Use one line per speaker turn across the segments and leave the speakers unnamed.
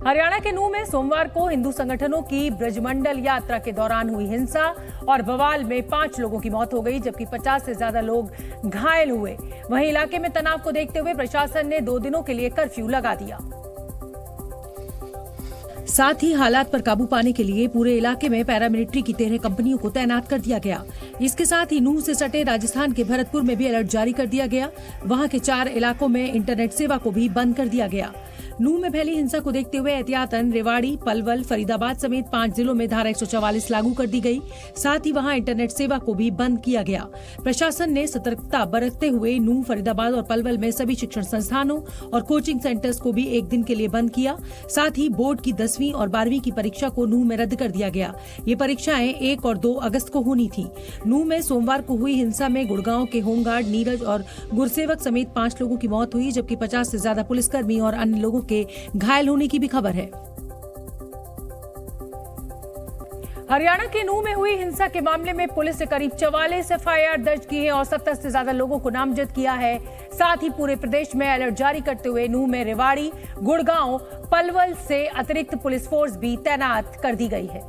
हरियाणा के नूंह में सोमवार को हिंदू संगठनों की ब्रजमंडल यात्रा के दौरान हुई हिंसा और बवाल में 5 लोगों की मौत हो गई, जबकि 50 से ज्यादा लोग घायल हुए। वहीं इलाके में तनाव को देखते हुए प्रशासन ने 2 दिनों के लिए कर्फ्यू लगा दिया। साथ ही हालात पर काबू पाने के लिए पूरे इलाके में पैरामिलिट्री की 13 कंपनियों को तैनात कर दिया गया। इसके साथ ही नूंह से सटे राजस्थान के भरतपुर में भी अलर्ट जारी कर दिया गया। वहां के 4 इलाकों में इंटरनेट सेवा को भी बंद कर दिया गया। नूंह में फैली हिंसा को देखते हुए एहतियातन रेवाड़ी, पलवल, फरीदाबाद समेत 5 जिलों में धारा 144 लागू कर दी गई। साथ ही वहां इंटरनेट सेवा को भी बंद किया गया। प्रशासन ने सतर्कता बरतते हुए नूंह, फरीदाबाद और पलवल में सभी शिक्षण संस्थानों और कोचिंग सेंटर्स को भी 1 दिन के लिए बंद किया। साथ ही बोर्ड की 10वीं और 12वीं की परीक्षा को नूंह में रद्द कर दिया गया। ये परीक्षाएं 1 और 2 अगस्त को होनी थी। नूंह में सोमवार को हुई हिंसा में गुड़गांव के होमगार्ड नीरज और गुरसेवक समेत 5 लोगों की मौत हुई, जबकि 50 से ज्यादा पुलिसकर्मी और अन्य लोगों के घायल होने की भी खबर है। हरियाणा के नूंह में हुई हिंसा के मामले में पुलिस ने करीब 44 एफआईआर दर्ज की है और 70 से ज्यादा लोगों को नामजद किया है। साथ ही पूरे प्रदेश में अलर्ट जारी करते हुए नूंह में रेवाड़ी, गुड़गांव, पलवल से अतिरिक्त पुलिस फोर्स भी तैनात कर दी गई है,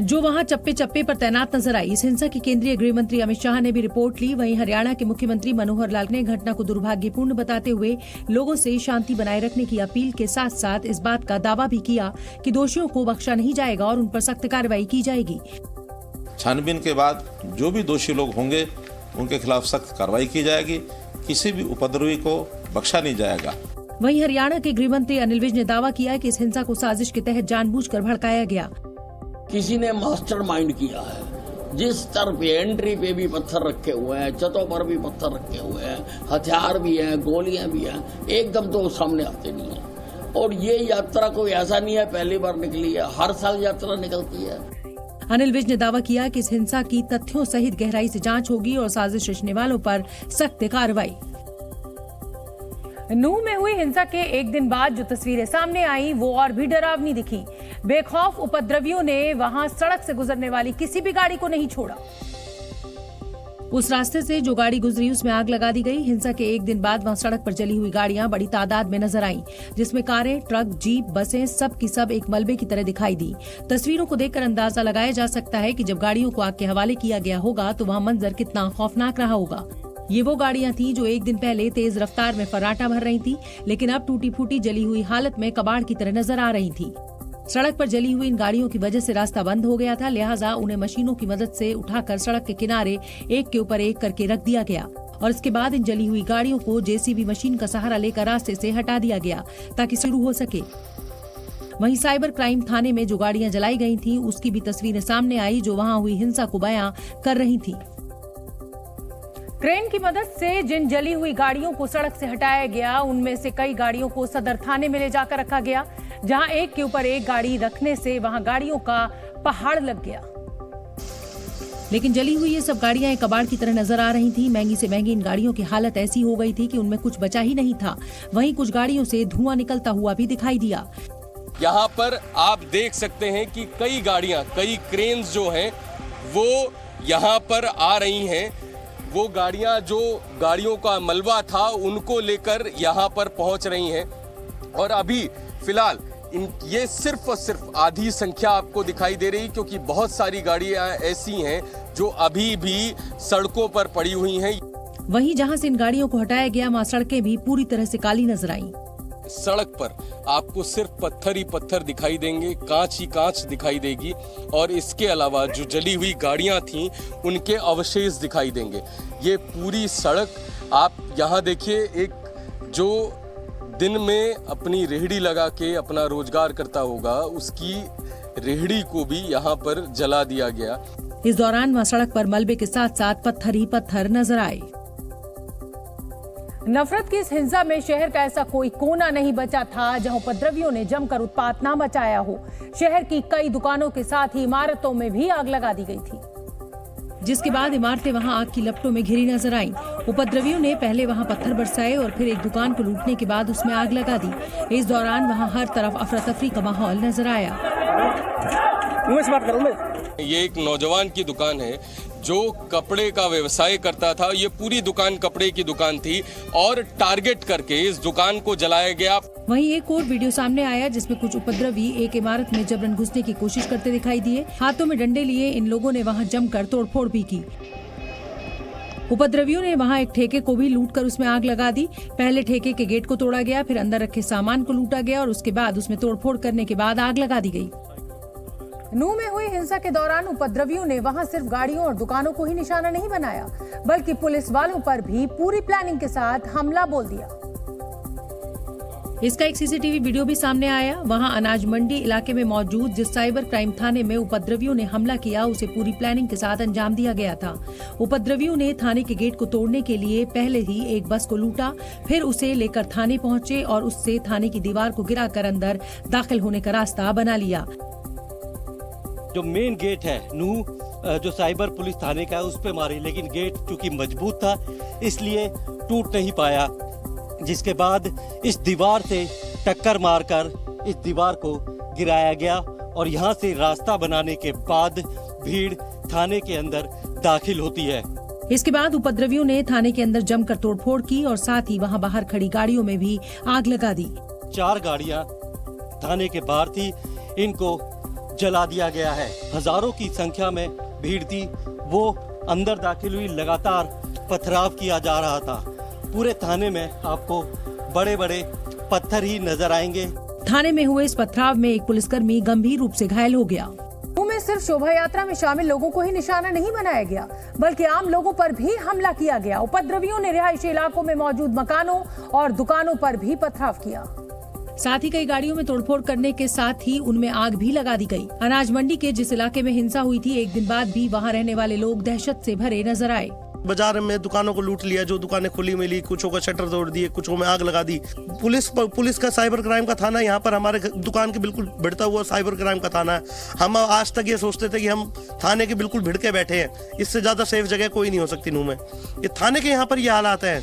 जो वहां चप्पे चप्पे पर तैनात नजर आई। इस हिंसा की केंद्रीय गृह मंत्री अमित शाह ने भी रिपोर्ट ली। वहीं हरियाणा के मुख्यमंत्री मनोहर लाल ने घटना को दुर्भाग्यपूर्ण बताते हुए लोगों से शांति बनाए रखने की अपील के साथ साथ इस बात का दावा भी किया कि दोषियों को बख्शा नहीं जाएगा और उन पर सख्त कार्रवाई की जाएगी।
छानबीन के बाद जो भी दोषी लोग होंगे उनके खिलाफ सख्त कार्रवाई की जाएगी। किसी भी उपद्रवी को बख्शा नहीं जाएगा।
वहीं हरियाणा के गृह मंत्री अनिल विज ने दावा किया कि इस हिंसा को साजिश के तहत जानबूझकर भड़काया गया।
किसी ने मास्टरमाइंड किया है। जिस स्तर पे एंट्री पे भी पत्थर रखे हुए हैं, छतों पर भी पत्थर रखे हुए हैं, हथियार भी हैं, गोलियां भी हैं, एकदम तो सामने आते नहीं है। और ये यात्रा कोई ऐसा नहीं है पहली बार निकली है, हर साल यात्रा निकलती है।
अनिल विज ने दावा किया कि इस हिंसा की तथ्यों सहित गहराई से जांच होगी और साजिश रचने वालों पर सख्त कार्रवाई। नूंह में हुई हिंसा के 1 दिन बाद जो तस्वीरें सामने आई वो और भी डरावनी दिखी। बेखौफ उपद्रवियों ने वहां सड़क से गुजरने वाली किसी भी गाड़ी को नहीं छोड़ा। उस रास्ते से जो गाड़ी गुजरी उसमें आग लगा दी गई। हिंसा के 1 दिन बाद वहां सड़क पर जली हुई गाड़ियां बड़ी तादाद में नजर आईं, जिसमें कारें, ट्रक, जीप, बसें सब की सब एक मलबे की तरह दिखाई दी। तस्वीरों को देखकर अंदाजा लगाया जा सकता है कि जब गाड़ियों को आग के हवाले किया गया होगा तो वहां मंजर कितना खौफनाक रहा होगा। ये वो गाड़ियां थी जो 1 दिन पहले तेज रफ्तार में फर्राटा भर रही थी, लेकिन अब टूटी फूटी जली हुई हालत में कबाड़ की तरह नजर आ रही थी। सड़क पर जली हुई इन गाड़ियों की वजह से रास्ता बंद हो गया था, लिहाजा उन्हें मशीनों की मदद से उठाकर सड़क के किनारे एक के ऊपर एक करके रख दिया गया और इसके बाद इन जली हुई गाड़ियों को जेसीबी मशीन का सहारा लेकर रास्ते से हटा दिया गया ताकि शुरू हो सके। वहीं साइबर क्राइम थाने में जो गाड़ियां जलाई गई थी उसकी भी तस्वीरें सामने आई, जो वहां हुई हिंसा को बयां कर रही थी। क्रेन की मदद से जिन जली हुई गाड़ियों को सड़क से हटाया गया उनमें से कई गाड़ियों को सदर थाने में ले जाकर रखा गया, जहां एक के ऊपर एक गाड़ी रखने से वहां गाड़ियों का पहाड़ लग गया। लेकिन जली हुई ये सब गाड़ियां एक कबाड़ की तरह नजर आ रही थी। महंगी से महंगी इन गाड़ियों की हालत ऐसी हो गई थी कि उनमें कुछ बचा ही नहीं था। वहीं कुछ गाड़ियों से धुआं निकलता हुआ भी दिखाई दिया।
यहाँ पर आप देख सकते हैं कि कई गाड़ियां, कई क्रेन्स जो हैं वो यहाँ पर आ रही हैं। वो गाड़ियां जो गाड़ियों का मलबा था उनको लेकर यहाँ पर पहुंच रही हैं और अभी फिलहाल ये सिर्फ और सिर्फ आधी संख्या आपको दिखाई दे रही, क्योंकि बहुत सारी गाड़ियां ऐसी हैं जो अभी भी सड़कों पर पड़ी हुई हैं।
वहीं जहां से इन गाड़ियों को हटाया गया वहां सड़कें भी पूरी तरह से काली नजर आईं।
सड़क पर आपको सिर्फ पत्थर ही पत्थर दिखाई देंगे, कांच ही कांच दिखाई देगी और इसके अलावा जो जली हुई गाड़ियां थीं उनके अवशेष दिखाई देंगे। ये पूरी सड़क आप यहाँ देखिए, एक जो दिन में अपनी रेहड़ी लगा के अपना रोजगार करता होगा उसकी रेहड़ी को भी यहाँ पर जला दिया गया।
इस दौरान वहाँ सड़क पर मलबे के साथ साथ पत्थर ही पत्थर नजर आए। नफरत की इस हिंसा में शहर का ऐसा कोई कोना नहीं बचा था जहां उपद्रवियों ने जमकर उत्पात ना मचाया हो। शहर की कई दुकानों के साथ ही इमारतों में भी आग लगा दी गई थी, जिसके बाद इमारतें वहां आग की लपटों में घिरी नजर आईं। उपद्रवियों ने पहले वहां पत्थर बरसाए और फिर एक दुकान को लूटने के बाद उसमें आग लगा दी। इस दौरान वहां हर तरफ अफरा तफरी का माहौल नजर आया।
ये एक नौजवान की दुकान है जो कपड़े का व्यवसाय करता था। ये पूरी दुकान कपड़े की दुकान थी और टारगेट करके इस दुकान को जलाया गया।
वहीं एक और वीडियो सामने आया जिसमें कुछ उपद्रवी एक इमारत में जबरन घुसने की कोशिश करते दिखाई दिए। हाथों में डंडे लिए इन लोगों ने वहां जमकर तोड़फोड़ भी की। उपद्रवियों ने वहां एक ठेके को भी लूटकर उसमें आग लगा दी। पहले ठेके के गेट को तोड़ा गया, फिर अंदर रखे सामान को लूटा गया और उसके बाद उसमें तोड़फोड़ करने के बाद आग लगा दी गई। नूह में हुई हिंसा के दौरान उपद्रवियों ने वहां सिर्फ गाड़ियों और दुकानों को ही निशाना नहीं बनाया, बल्कि पुलिस वालों पर भी पूरी प्लानिंग के साथ हमला बोल दिया। इसका एक सीसीटीवी वीडियो भी सामने आया। वहां अनाज मंडी इलाके में मौजूद जिस साइबर क्राइम थाने में उपद्रवियों ने हमला किया, उसे पूरी प्लानिंग के साथ अंजाम दिया गया था। उपद्रवियों ने थाने के गेट को तोड़ने के लिए पहले ही एक बस को लूटा, फिर उसे लेकर थाने पहुंचे और उससे थाने की दीवार को गिराकर अंदर दाखिल होने का रास्ता बना लिया।
जो मेन गेट है नूह जो साइबर पुलिस थाने का है उस पे मारी, लेकिन गेट चूंकि मजबूत था इसलिए टूट नहीं पाया। जिसके बाद इस दीवार से टक्कर मारकर इस दीवार को गिराया गया और यहाँ से रास्ता बनाने के बाद भीड़ थाने के अंदर दाखिल होती है।
इसके बाद उपद्रवियों ने थाने के अंदर जमकर तोड़फोड़ की और साथ ही वहां बाहर खड़ी गाड़ियों में भी आग लगा दी।
4 गाड़ियां थाने के बाहर थी, इनको जला दिया गया है। हजारों की संख्या में भीड़ थी, वो अंदर दाखिल हुई। लगातार पथराव किया जा रहा था। पूरे थाने में आपको बड़े बड़े पत्थर ही नजर आएंगे।
थाने में हुए इस पथराव में एक पुलिसकर्मी गंभीर रूप से घायल हो गया। में सिर्फ शोभा यात्रा में शामिल लोगों को ही निशाना नहीं बनाया गया, बल्कि आम लोगों पर भी हमला किया गया। उपद्रवियों ने रिहायशी इलाकों में मौजूद मकानों और दुकानों पर भी पथराव किया। साथ ही कई गाड़ियों में तोड़फोड़ करने के साथ ही उनमें आग भी लगा दी गई। अनाज मंडी के जिस इलाके में हिंसा हुई थी, एक दिन बाद भी वहां रहने वाले लोग दहशत से भरे नजर आए।
बाजार में दुकानों को लूट लिया, जो दुकानें खुली मिली, कुछों का शटर तोड़ दिए, कुछों में आग लगा दी। पुलिस का साइबर क्राइम का थाना यहाँ पर हमारे दुकान के बिल्कुल भिड़ता हुआ साइबर क्राइम का थाना है। हम आज तक ये सोचते थे कि हम थाने के बिल्कुल भिड़ के बैठे हैं, इससे ज्यादा सेफ जगह कोई नहीं हो सकती नूह में। ये थाने के यहाँ पर ये हालात है,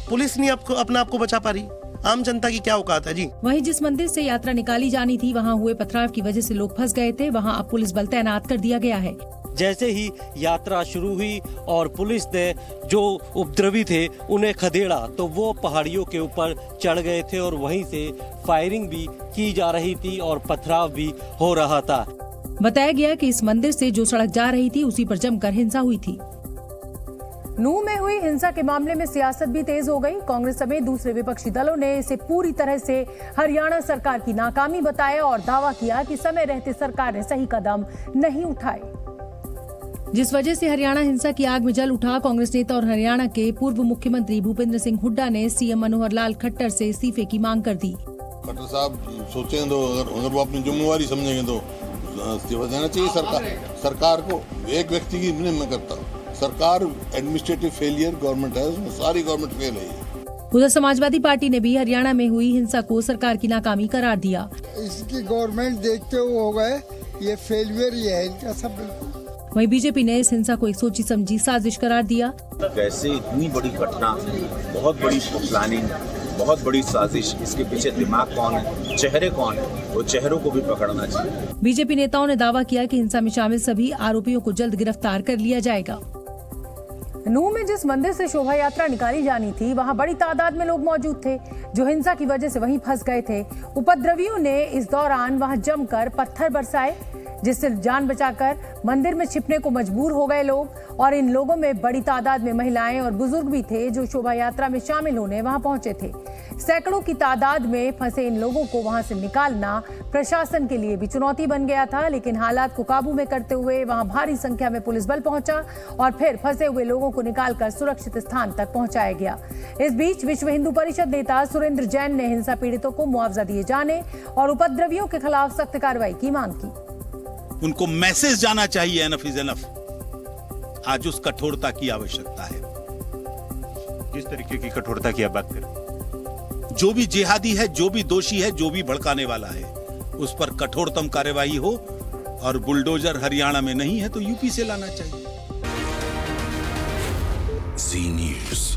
पुलिस नहीं अपने आप को बचा पा रही, आम जनता की क्या औकात है जी।
वहीं जिस मंदिर से यात्रा निकाली जानी थी, वहाँ हुए पथराव की वजह से लोग फंस गए थे। वहाँ अब पुलिस बल तैनात कर दिया गया है।
जैसे ही यात्रा शुरू हुई और पुलिस ने जो उपद्रवी थे उन्हें खदेड़ा, तो वो पहाड़ियों के ऊपर चढ़ गए थे और वहीं से फायरिंग भी की जा रही थी और पथराव भी हो रहा था।
बताया गया कि इस मंदिर से जो सड़क जा रही थी उसी पर जमकर हिंसा हुई थी। नूह में हुई हिंसा के मामले में सियासत भी तेज हो गई। कांग्रेस समेत दूसरे विपक्षी दलों ने इसे पूरी तरह से हरियाणा सरकार की नाकामी बताया और दावा किया कि समय रहते सरकार ने सही कदम नहीं उठाए, जिस वजह से हरियाणा हिंसा की आग में जल उठा। कांग्रेस नेता और हरियाणा के पूर्व मुख्यमंत्री भूपेंद्र सिंह हुड्डा ने सीएम मनोहर लाल खट्टर से इस्तीफे की मांग कर दी।
खट्टर साहब सोचें तो अगर वो अपनी जिम्मेवारी समझेंगे तो इस्तीफा देना चाहिए सरकार को। एक व्यक्ति की नहीं मैं करता, सरकार एडमिनिस्ट्रेटिव फेलियर गवर्नमेंट है, उसमें सारी गवर्नमेंट फेल है।
उधर समाजवादी पार्टी ने भी हरियाणा में हुई हिंसा को सरकार की नाकामी करार दिया।
इसकी गवर्नमेंट देखते हुए हो गए, ये फेलियर ही है इनका सब।
वहीं बीजेपी ने इस हिंसा को एक सोची समझी साजिश करार दिया।
कैसे इतनी बड़ी घटना, बहुत बड़ी प्लानिंग, बहुत बड़ी साजिश, इसके पीछे दिमाग कौन है, चेहरे कौन है, वो चेहरों को भी पकड़ना चाहिए।
बीजेपी नेताओं ने दावा किया कि हिंसा में शामिल सभी आरोपियों को जल्द गिरफ्तार कर लिया जाएगा। नूह में जिस मंदिर से शोभा यात्रा निकाली जानी थी, वहां बड़ी तादाद में लोग मौजूद थे जो हिंसा की वजह से वहीं फंस गए थे। उपद्रवियों ने इस दौरान वहां जमकर पत्थर बरसाए, जिससे जान बचाकर मंदिर में छिपने को मजबूर हो गए लोग। और इन लोगों में बड़ी तादाद में महिलाएं और बुजुर्ग भी थे जो शोभा यात्रा में शामिल होने वहां पहुंचे थे। सैकड़ों की तादाद में फंसे इन लोगों को वहां से निकालना प्रशासन के लिए भी चुनौती बन गया था, लेकिन हालात को काबू में करते हुए वहां भारी संख्या में पुलिस बल पहुंचा और फिर फंसे हुए लोगों को निकालकर सुरक्षित स्थान तक पहुंचाया गया। इस बीच विश्व हिंदू परिषद नेता सुरेंद्र जैन ने हिंसा पीड़ितों को मुआवजा दिए जाने और उपद्रवियों के खिलाफ सख्त कार्रवाई की मांग की।
उनको मैसेज जाना चाहिए, एनफ इज एनफ। आज उस कठोरता की आवश्यकता है।
किस तरीके की कठोरता की आप बात करें?
जो भी जिहादी है, जो भी दोषी है, जो भी भड़काने वाला है, उस पर कठोरतम कार्रवाई हो। और बुलडोजर हरियाणा में नहीं है तो यूपी से लाना चाहिए।
जी न्यूज़।